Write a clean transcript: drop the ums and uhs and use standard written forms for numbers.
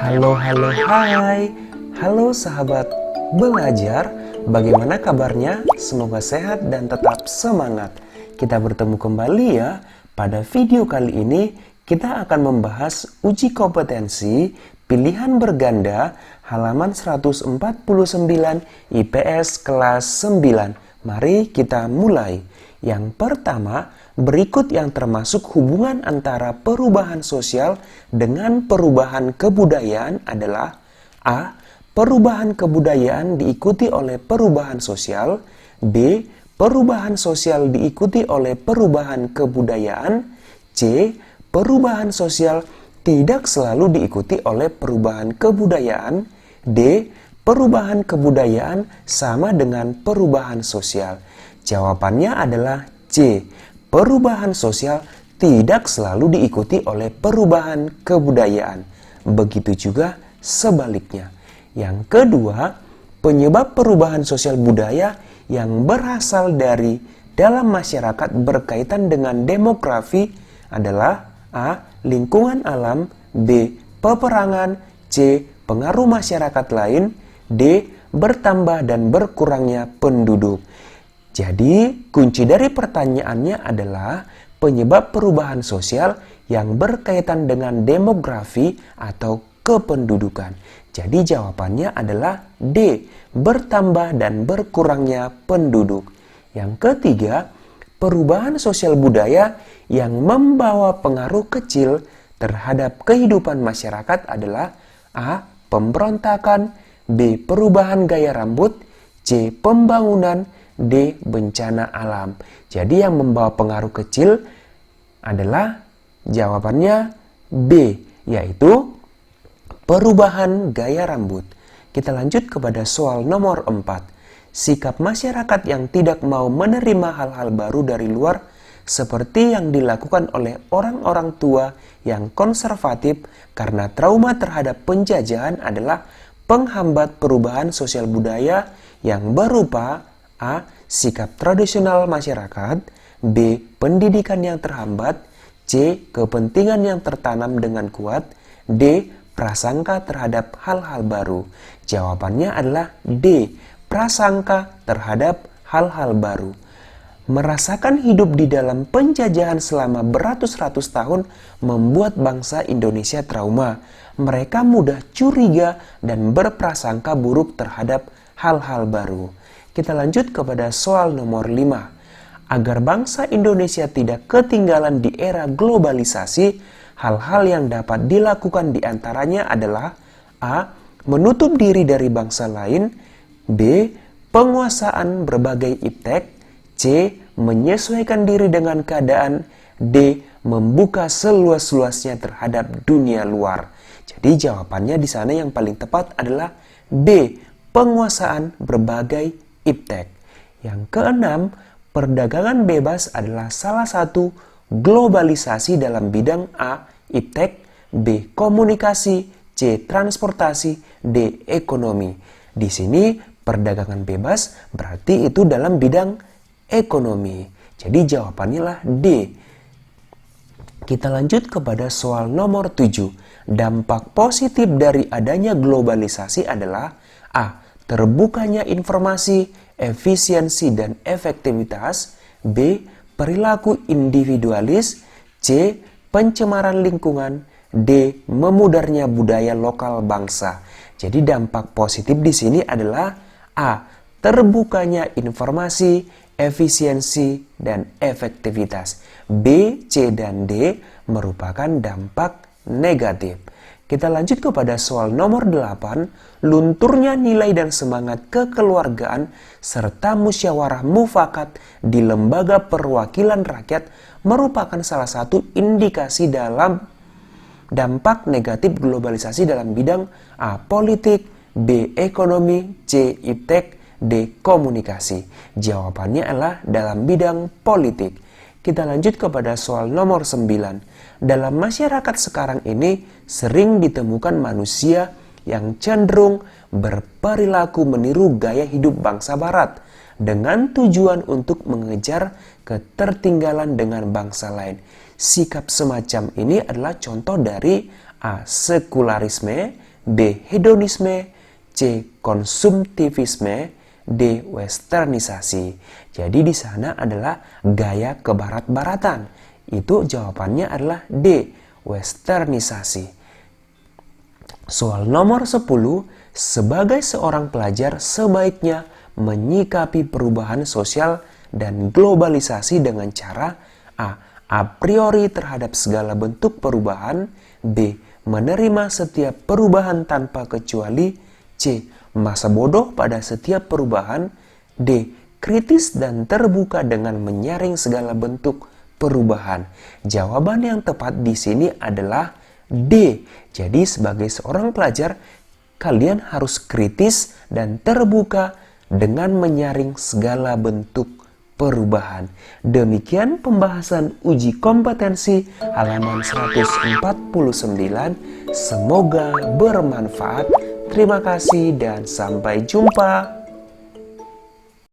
Hai. Halo sahabat belajar, bagaimana kabarnya? Semoga sehat dan tetap semangat. Kita bertemu kembali ya. Pada video kali ini, kita akan membahas uji kompetensi pilihan berganda halaman 149 IPS kelas 9. Mari kita mulai. Yang pertama, berikut yang termasuk hubungan antara perubahan sosial dengan perubahan kebudayaan adalah A. Perubahan kebudayaan diikuti oleh perubahan sosial. B. Perubahan sosial diikuti oleh perubahan kebudayaan. C. Perubahan sosial tidak selalu diikuti oleh perubahan kebudayaan. D. Perubahan kebudayaan sama dengan perubahan sosial. Jawabannya adalah C. Perubahan sosial tidak selalu diikuti oleh perubahan kebudayaan. Begitu juga sebaliknya. Yang kedua, penyebab perubahan sosial budaya yang berasal dari dalam masyarakat berkaitan dengan demografi adalah A. Lingkungan alam. B. Peperangan. C. Pengaruh masyarakat lain. D. Bertambah dan berkurangnya penduduk. Jadi, kunci dari pertanyaannya adalah penyebab perubahan sosial yang berkaitan dengan demografi atau kependudukan. Jadi, jawabannya adalah D. Bertambah dan berkurangnya penduduk. Yang ketiga, perubahan sosial budaya yang membawa pengaruh kecil terhadap kehidupan masyarakat adalah A. Pemberontakan. B. Perubahan gaya rambut. C. Pembangunan. D. Bencana alam. Jadi yang membawa pengaruh kecil adalah jawabannya B, yaitu perubahan gaya rambut. Kita lanjut kepada soal nomor 4. Sikap masyarakat yang tidak mau menerima hal-hal baru dari luar seperti yang dilakukan oleh orang-orang tua yang konservatif karena trauma terhadap penjajahan adalah penghambat perubahan sosial budaya yang berupa A. Sikap tradisional masyarakat. B. Pendidikan yang terhambat. C. Kepentingan yang tertanam dengan kuat. D. Prasangka terhadap hal-hal baru. Jawabannya adalah D. Prasangka terhadap hal-hal baru. Merasakan hidup di dalam penjajahan selama beratus-ratus tahun membuat bangsa Indonesia trauma. Mereka mudah curiga dan berprasangka buruk terhadap hal-hal baru. Kita lanjut kepada soal nomor 5. Agar bangsa Indonesia tidak ketinggalan di era globalisasi, hal-hal yang dapat dilakukan diantaranya adalah A. Menutup diri dari bangsa lain. B. Penguasaan berbagai iptek. C. Menyesuaikan diri dengan keadaan. D. Membuka seluas-luasnya terhadap dunia luar. Jadi jawabannya di sana yang paling tepat adalah B. Penguasaan berbagai iptek. Yang keenam, perdagangan bebas adalah salah satu globalisasi dalam bidang A. Iptek, B. Komunikasi, C. Transportasi, D. Ekonomi. Di sini perdagangan bebas berarti itu dalam bidang ekonomi. Jadi jawabannya lah D. Kita lanjut kepada soal nomor 7. Dampak positif dari adanya globalisasi adalah A. Terbukanya informasi, efisiensi dan efektivitas. B. Perilaku individualis. C. Pencemaran lingkungan. D. Memudarnya budaya lokal bangsa. Jadi dampak positif di sini adalah A. Terbukanya informasi, efisiensi dan efektivitas. B, C, dan D merupakan dampak negatif. Kita lanjut kepada soal nomor 8. Lunturnya nilai dan semangat kekeluargaan serta musyawarah mufakat di lembaga perwakilan rakyat merupakan salah satu indikasi dalam dampak negatif globalisasi dalam bidang A. Politik, B. Ekonomi, C. Iptek, D. Komunikasi. Jawabannya adalah dalam bidang politik. Kita lanjut kepada soal nomor 9. Dalam masyarakat sekarang ini sering ditemukan manusia yang cenderung berperilaku meniru gaya hidup bangsa barat dengan tujuan untuk mengejar ketertinggalan dengan bangsa lain. Sikap semacam ini adalah contoh dari A. Sekularisme, B. Hedonisme, C. Konsumtivisme, D. Westernisasi. Jadi di sana adalah gaya kebarat-baratan. Itu jawabannya adalah D. Westernisasi. Soal nomor 10, sebagai seorang pelajar sebaiknya menyikapi perubahan sosial dan globalisasi dengan cara A priori terhadap segala bentuk perubahan, B. menerima setiap perubahan tanpa kecuali, C. masa bodoh pada setiap perubahan, D. kritis dan terbuka dengan menyaring segala bentuk perubahan. Jawaban yang tepat di sini adalah D. Jadi sebagai seorang pelajar, kalian harus kritis dan terbuka dengan menyaring segala bentuk perubahan. Demikian pembahasan uji kompetensi halaman 149. Semoga bermanfaat. Terima kasih dan sampai jumpa.